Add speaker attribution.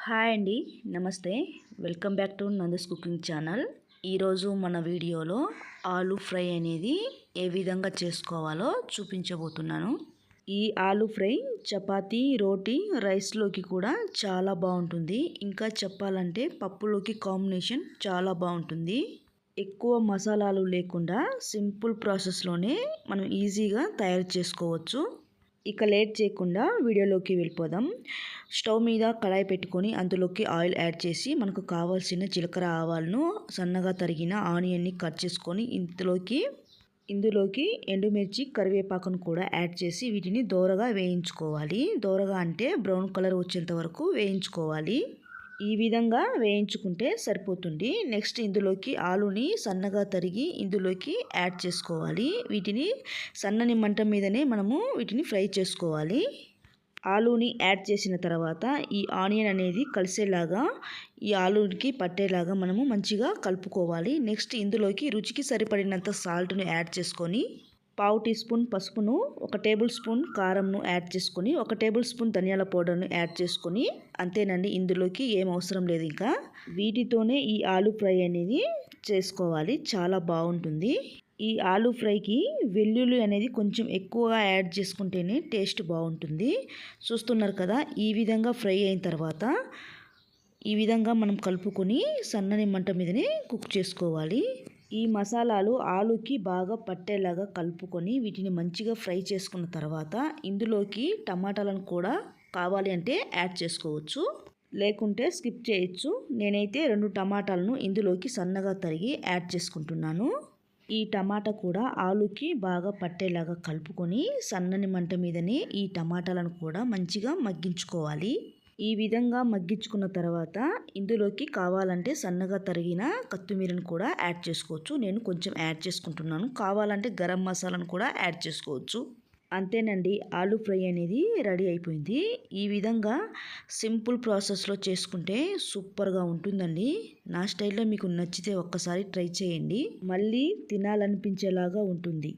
Speaker 1: Hi అండి, నమస్తే. Welcome back to Nanda's cooking channel. ఈరోజు మన వీడియోలో ఆలూ ఫ్రై అనేది ఏ విధంగా చేసుకోవాలో చూపించబోతున్నాను. ఈ ఆలూ ఫ్రై చపాతీ, రోటీ, రైస్లోకి కూడా చాలా బాగుంటుంది. ఇంకా చెప్పాలంటే పప్పులోకి కాంబినేషన్ చాలా బాగుంటుంది. ఎక్కువ మసాలాలు లేకుండా సింపుల్ ప్రాసెస్లోనే మనం ఈజీగా తయారు చేసుకోవచ్చు. ఇక లేట్ చేయకుండా వీడియోలోకి వెళ్ళిపోదాం. స్టవ్ మీద కడాయి పెట్టుకొని అందులోకి ఆయిల్ యాడ్ చేసి మనకు కావాల్సిన జీలకర్ర ఆవాలను సన్నగా తరిగిన ఆనియన్ని కట్ చేసుకొని ఇందులోకి ఎండుమిర్చి, కరివేపాకును కూడా యాడ్ చేసి వీటిని దోరగా వేయించుకోవాలి. దోరగా అంటే బ్రౌన్ కలర్ వచ్చేంత వరకు వేయించుకోవాలి. ఈ విధంగా వేయించుకుంటే సరిపోతుంది. నెక్స్ట్ ఇందులోకి ఆలూని సన్నగా తరిగి ఇందులోకి యాడ్ చేసుకోవాలి. వీటిని సన్నని మంట మీదనే మనము వీటిని ఫ్రై చేసుకోవాలి. ఆలూని యాడ్ చేసిన తర్వాత ఈ ఆనియన్ అనేది కలిసేలాగా, ఈ ఆలూకి పట్టేలాగా మనము మంచిగా కలుపుకోవాలి. నెక్స్ట్ ఇందులోకి రుచికి సరిపడినంత సాల్ట్ను యాడ్ చేసుకొని, పావు టీ స్పూన్ పసుపును, 1 టేబుల్ స్పూన్ కారంను యాడ్ చేసుకొని, 1 టేబుల్ స్పూన్ ధనియాల పౌడర్ను యాడ్ చేసుకొని, అంతేనండి, ఇందులోకి ఏం అవసరం లేదు. ఇంకా వీటితోనే ఈ ఆలూ ఫ్రై అనేది చేసుకోవాలి. చాలా బాగుంటుంది. ఈ ఆలూ ఫ్రైకి వెల్లుల్లి అనేది కొంచెం ఎక్కువగా యాడ్ చేసుకుంటేనే టేస్ట్ బాగుంటుంది. చూస్తున్నారు కదా, ఈ విధంగా ఫ్రై అయిన తర్వాత ఈ విధంగా మనం కలుపుకొని సన్నని మంట మీదనే కుక్ చేసుకోవాలి. ఈ మసాలాలు ఆలూకి బాగా పట్టేలాగా కలుపుకొని వీటిని మంచిగా ఫ్రై చేసుకున్న తర్వాత ఇందులోకి టమాటాలను కూడా కావాలి అంటే యాడ్ చేసుకోవచ్చు, లేకుంటే స్కిప్ చేయొచ్చు. నేనైతే 2 టమాటాలను ఇందులోకి సన్నగా తరిగి యాడ్ చేసుకుంటున్నాను. ఈ టమాటా కూడా ఆలూకి బాగా పట్టేలాగా కలుపుకొని సన్నని మంట మీదనే ఈ టమాటాలను కూడా మంచిగా మగ్గించుకోవాలి. ఈ విధంగా మగ్గించుకున్న తర్వాత ఇందులోకి కావాలంటే సన్నగా తరిగిన కొత్తిమీరను కూడా యాడ్ చేసుకోవచ్చు. నేను కొంచెం యాడ్ చేసుకుంటున్నాను. కావాలంటే గరం మసాలాను కూడా యాడ్ చేసుకోవచ్చు. అంతేనండి, ఆలూ ఫ్రై అనేది రెడీ అయిపోయింది. ఈ విధంగా సింపుల్ ప్రాసెస్లో చేసుకుంటే సూపర్గా ఉంటుందండి. నా స్టైల్లో మీకు నచ్చితే ఒక్కసారి ట్రై చేయండి. మళ్ళీ తినాలనిపించేలాగా ఉంటుంది.